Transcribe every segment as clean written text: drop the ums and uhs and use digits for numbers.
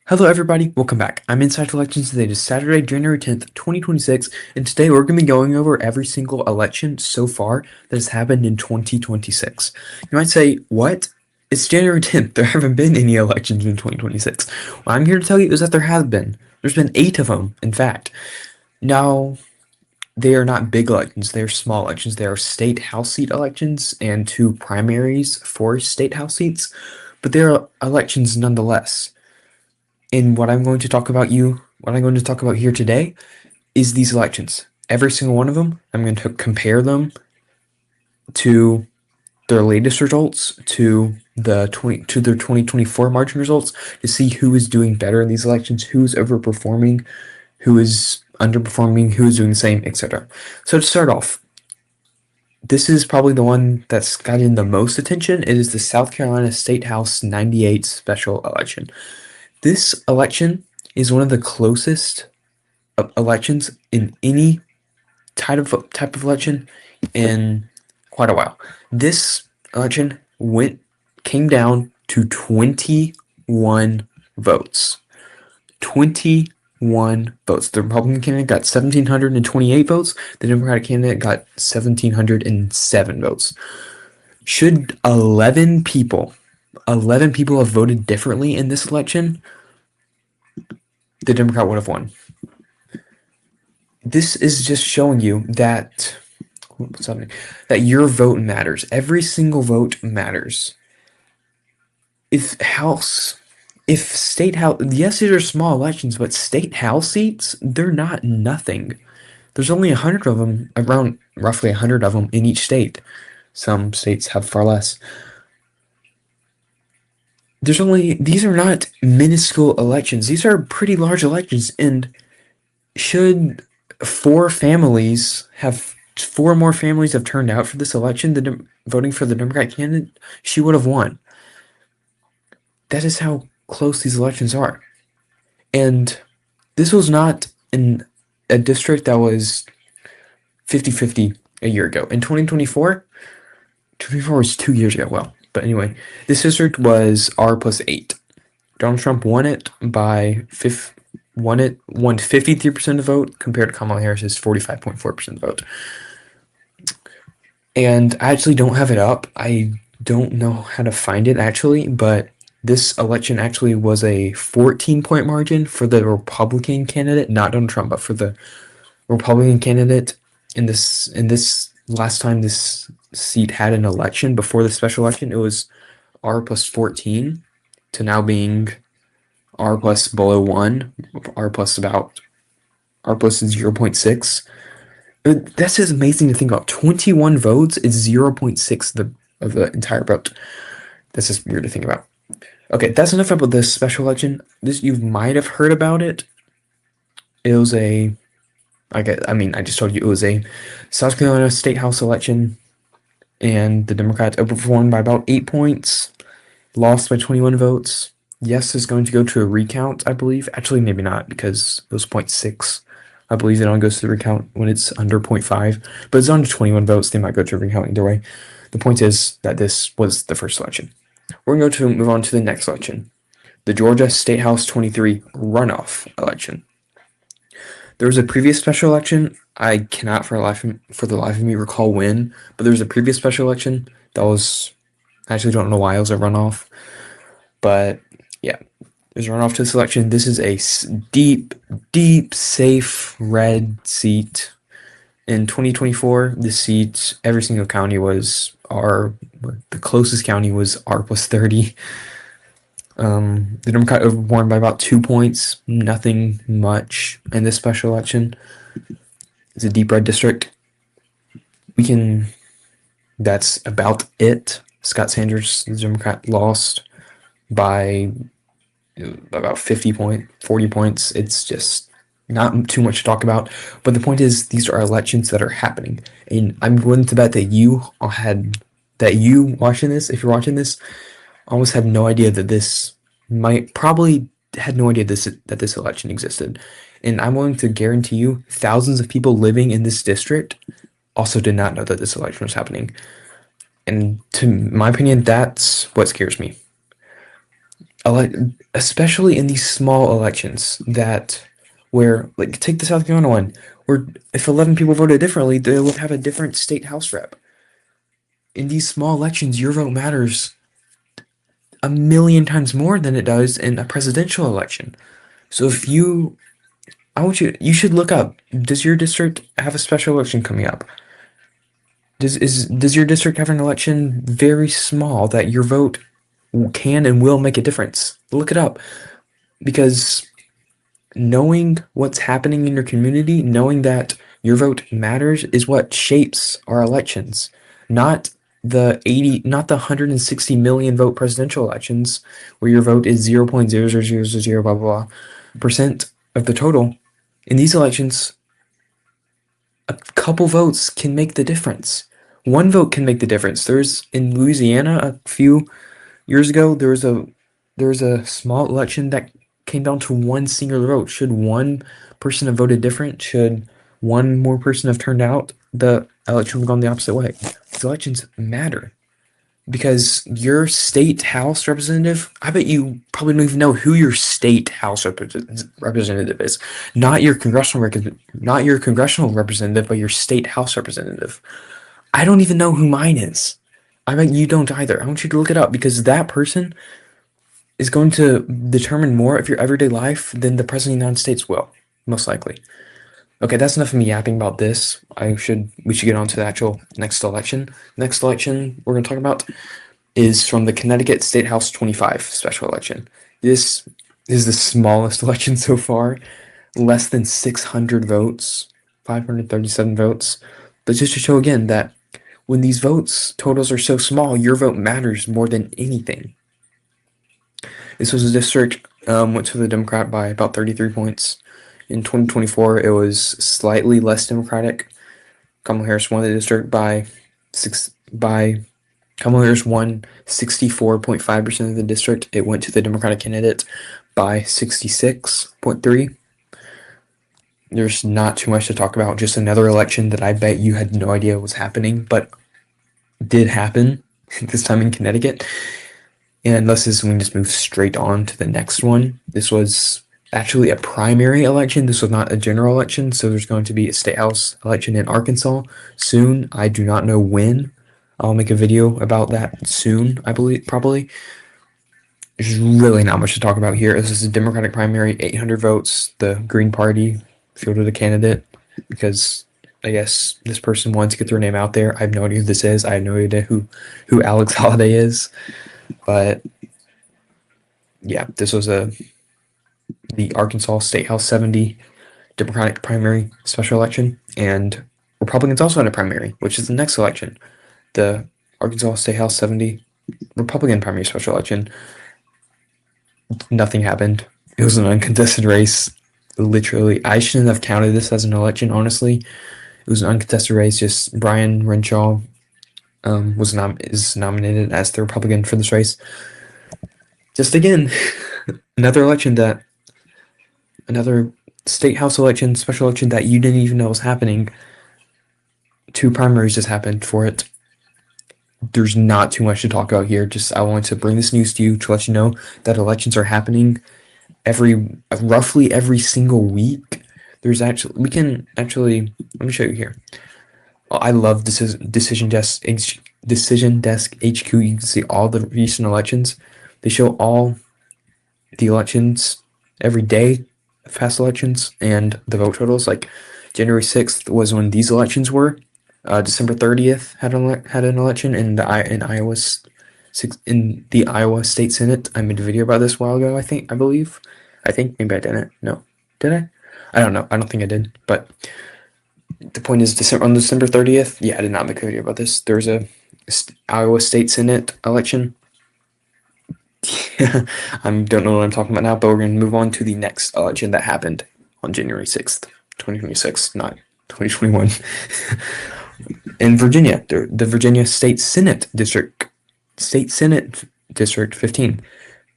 Hello everybody, welcome back. I'm Inside Elections. Today is Saturday, January 10th, 2026, and today we're going to be going over every single election so far that has happened in 2026. You might say, what? It's January 10th. There haven't been any elections in 2026. What I'm here to tell you is that there has been. There's been 8 of them, in fact. Now, they are not big elections, they are small elections. They are state house seat elections and 2 primaries for state house seats, but they are elections nonetheless. And what I'm going to talk about here today is these elections. Every single one of them, I'm going to compare them to their latest results, to their 2024 margin results, to see who is doing better in these elections, who is overperforming, who is underperforming, who is doing the same, etc. So to start off, this is probably the one that's gotten the most attention. It is the South Carolina State House 98 special election. This election is one of the closest elections in any type of election in quite a while. This election came down to 21 votes. 21 votes. The Republican candidate got 1,728 votes. The Democratic candidate got 1,707 votes. Should 11 people have voted differently in this election, the Democrat would have won. This is just showing you that your vote matters. Every single vote matters. If state house, yes, these are small elections, but state house seats, they're not nothing. There's only 100 of them, around roughly 100 of them in each state. Some states have far less. These are not minuscule elections. These are pretty large elections, and should four more families have turned out for this election, voting for the Democratic candidate, she would have won. That is how close these elections are. And this was not in a district that was 50-50 a year ago. In 2024 was 2 years ago. Well, but anyway, this district was R+8. Donald Trump won 53% of the vote compared to Kamala Harris's 45.4% of the vote. And I actually don't have it up. I don't know how to find it actually, but this election actually was a 14-point margin for the Republican candidate, not Donald Trump, but for the Republican candidate in this last time this seat had an election before the special election. It was R+14 to now being R+ below 1, R+ 0.6. That's just amazing to think about. 21 votes is 0.6 of the entire vote. That's just weird to think about. Okay, that's enough about this special election. You might have heard about it. It was I just told you it was a South Carolina State House election, and the Democrats overperformed by about 8 points, lost by 21 votes. Yes is going to go to a recount, I believe. Actually, maybe not, because it was 0.6. I believe it only goes to the recount when it's under 0.5, but it's under 21 votes. They might go to a recount either way. The point is that this was the first election. We're going to move on to the next election, the Georgia State House 23 runoff election. There was a previous special election. I cannot for the life of me recall when, but there was a previous special election that was, I actually don't know why it was a runoff, but yeah, there's a runoff to this election. This is a deep, safe red seat. In 2024, the seat, every single county was the closest county was R+30. The Democrat won by about 2 points, nothing much in this special election. It's a deep red district. That's about it. Scott Sanders, the Democrat, lost by about 40 points. It's just not too much to talk about. But the point is, these are elections that are happening. And I'm willing to bet that you watching this, if you're watching this, almost had no idea that this that this election existed. And I'm willing to guarantee you thousands of people living in this district also did not know that this election was happening. And to my opinion, that's what scares me. especially in these small elections that where like take the South Carolina one, where if 11 people voted differently, they would have a different state house rep. In these small elections, your vote matters a million times more than it does in a presidential election. So if you, I want you should look up, does your district have a special election coming up? Does your district have an election very small that your vote can and will make a difference? Look it up, because knowing what's happening in your community, knowing that your vote matters, is what shapes our elections, not not the 160 million vote presidential elections where your vote is 0.0000 blah blah blah percent of the total. In these elections, a couple votes can make the difference. One vote can make the difference. There's in Louisiana a few years ago, there was a small election that came down to one singular vote. Should one person have voted different? Should one more person have turned out? The election would have gone the opposite way. These elections matter because your state house representative, I bet you probably don't even know who your state house representative is. Not your congressional representative, but your state house representative. I don't even know who mine is. I bet you don't either. I want you to look it up because that person is going to determine more of your everyday life than the president of the United States will, most likely. Okay, that's enough of me yapping about this. We should get on to the actual next election. Next election we're going to talk about is from the Connecticut State House 25 special election. This is the smallest election so far, less than 600 votes, 537 votes. But just to show again that when these votes totals are so small, your vote matters more than anything. This was a district went to the Democrat by about 33 points. In 2024, it was slightly less Democratic. Kamala Harris won the district Kamala Harris won 64.5% of the district. It went to the Democratic candidate by 66.3. There's not too much to talk about. Just another election that I bet you had no idea was happening, but did happen this time in Connecticut. And we can just move straight on to the next one. This was actually a primary election. This was not a general election. So there's going to be a state house election in Arkansas soon. I do not know when. I'll make a video about that soon, I believe, probably. There's really not much to talk about here. This is a Democratic primary, 800 votes. The Green Party fielded a candidate because I guess this person wanted to get their name out there. I have no idea who this is. I have no idea who Alex Holiday is. But yeah, this was the Arkansas State House 70 Democratic primary special election, and Republicans also had a primary, which is the next election. The Arkansas State House 70 Republican primary special election. Nothing happened. It was an uncontested race. Literally, I shouldn't have counted this as an election, honestly. It was an uncontested race. Just Brian Renshaw is nominated as the Republican for this race. Just again, another state house election, special election that you didn't even know was happening. 2 primaries just happened for it. There's not too much to talk about here. Just I wanted to bring this news to you to let you know that elections are happening roughly every single week. Let me show you here. I love Decision Desk HQ. You can see all the recent elections. They show all the elections every day, past elections, and the vote totals. Like January 6th was when these elections were. December 30th had an election in the Iowa State Senate. I made a video about this a while ago. I think maybe I didn't. No, did I? I don't know. I don't think I did. But the point is, on December 30th, yeah, I did not make a video about this. There's a Iowa State Senate election. I don't know what I'm talking about now, but we're going to move on to the next election that happened on January 6th, 2026, not 2021. In Virginia, the Virginia State Senate District 15.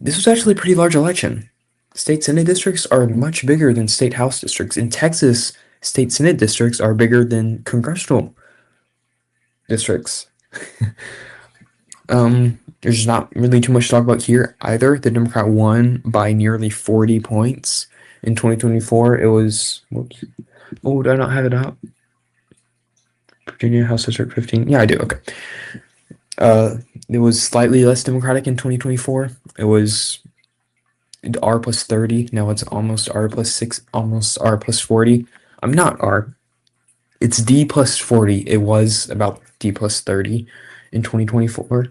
This was actually a pretty large election. State Senate districts are much bigger than state house districts. In Texas, state Senate districts are bigger than congressional districts. There's not really too much to talk about here either. The Democrat won by nearly 40 points in 2024. It was, whoops. Oh, do I not have it up? Virginia House District 15. Yeah, I do. Okay. It was slightly less Democratic in 2024. It was R plus 30. Now it's almost R plus 6, almost R plus 40. I'm not R. It's D plus 40. It was about D plus 30 in 2024.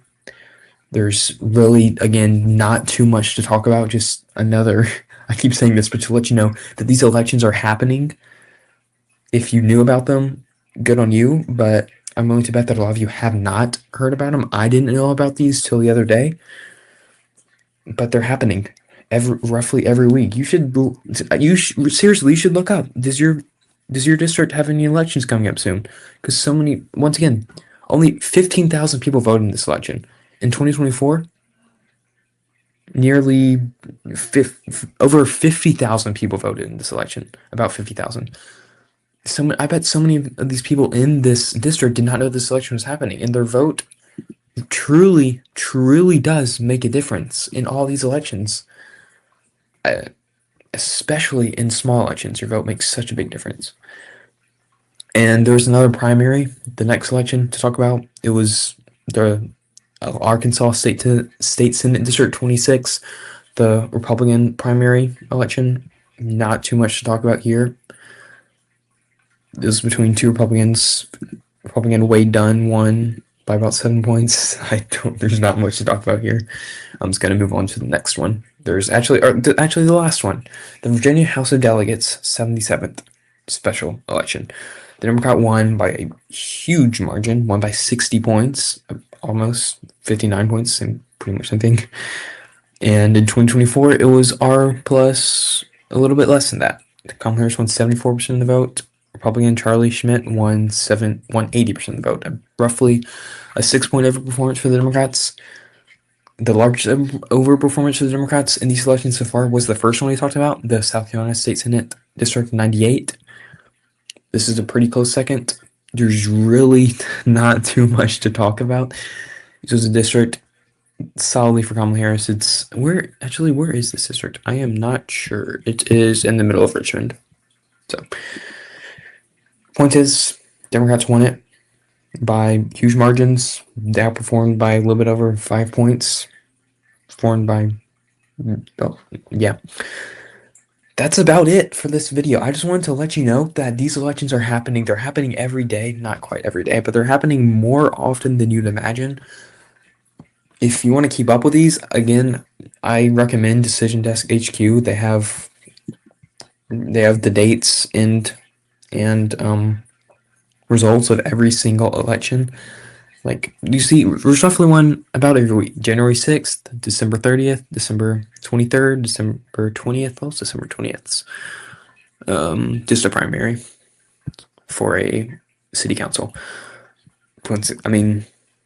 There's really, again, not too much to talk about. Just another, I keep saying this, but to let you know that these elections are happening. If you knew about them, good on you, but I'm willing to bet that a lot of you have not heard about them. I didn't know about these till the other day, but they're happening roughly every week. Seriously, you should look up. Does your district have any elections coming up soon? Because so many, once again, only 15,000 people voted in this election. In 2024, nearly over 50,000 people voted in this election. About 50,000. I bet so many of these people in this district did not know this election was happening, and their vote truly, truly does make a difference in all these elections. Especially in small elections, your vote makes such a big difference. And there's another primary, the next election to talk about. It was the Arkansas State Senate District 26, the Republican primary election. Not too much to talk about here. It was between two Republicans. Republican Wade Dunn won by about 7 points. There's not much to talk about here. I'm just gonna move on to the next one. There's actually the last one, the Virginia House of Delegates 77th special election. The Democrat won by a huge margin, won by 60 points, almost 59 points, and pretty much something. And in 2024, it was R plus a little bit less than that. Kamala Harris won 74% of the vote. Republican Charlie Schmidt won 80% of the vote. Roughly a 6-point overperformance for the Democrats. The largest overperformance for the Democrats in these elections so far was the first one we talked about, the South Carolina State Senate District 98. This is a pretty close second. There's really not too much to talk about. This was a district solidly for Kamala Harris. Where is this district? I am not sure. It is in the middle of Richmond. So, point is, Democrats won it by huge margins. They outperformed by a little bit over 5 points. Yeah. That's about it for this video. I just wanted to let you know that these elections are happening. They're happening every day. Not quite every day, but they're happening more often than you'd imagine. If you want to keep up with these, again, I recommend Decision Desk HQ. They have the dates and results of every single election. Like, you see, there's roughly one about every week. January 6th, December 30th, December 23rd, December 20th. Well, it's December 20th. Just a primary for a city council. I mean,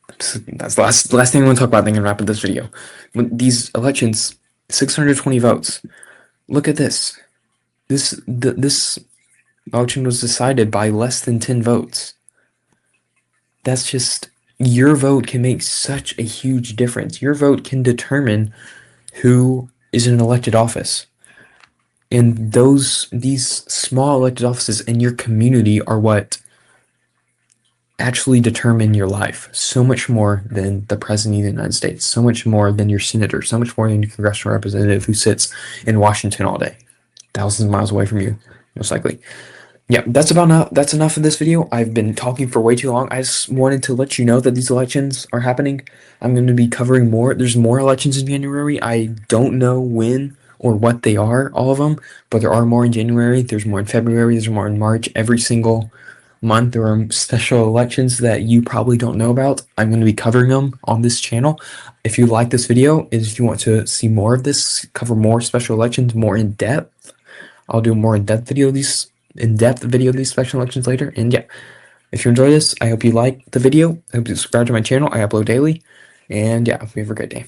that's the last thing I want to talk about. Then I'm gonna wrap up this video. When these elections, 620 votes. Look at this. This election was decided by less than 10 votes. That's just, your vote can make such a huge difference. Your vote can determine who is in an elected office. And these small elected offices in your community are what actually determine your life so much more than the president of the United States, so much more than your senator, so much more than your congressional representative who sits in Washington all day, thousands of miles away from you, most likely. Yeah, that's enough of this video. I've been talking for way too long. I just wanted to let you know that these elections are happening. I'm going to be covering more. There's more elections in January. I don't know when or what they are, all of them, but there are more in January. There's more in February. There's more in March. Every single month there are special elections that you probably don't know about. I'm going to be covering them on this channel. If you like this video, if you want to see more of this, cover more special elections, more in depth, I'll do a more in-depth video of these special elections later. And yeah, if you enjoy this, I hope you like the video. I hope you subscribe to my channel. I upload daily. And yeah, hope you have a great day.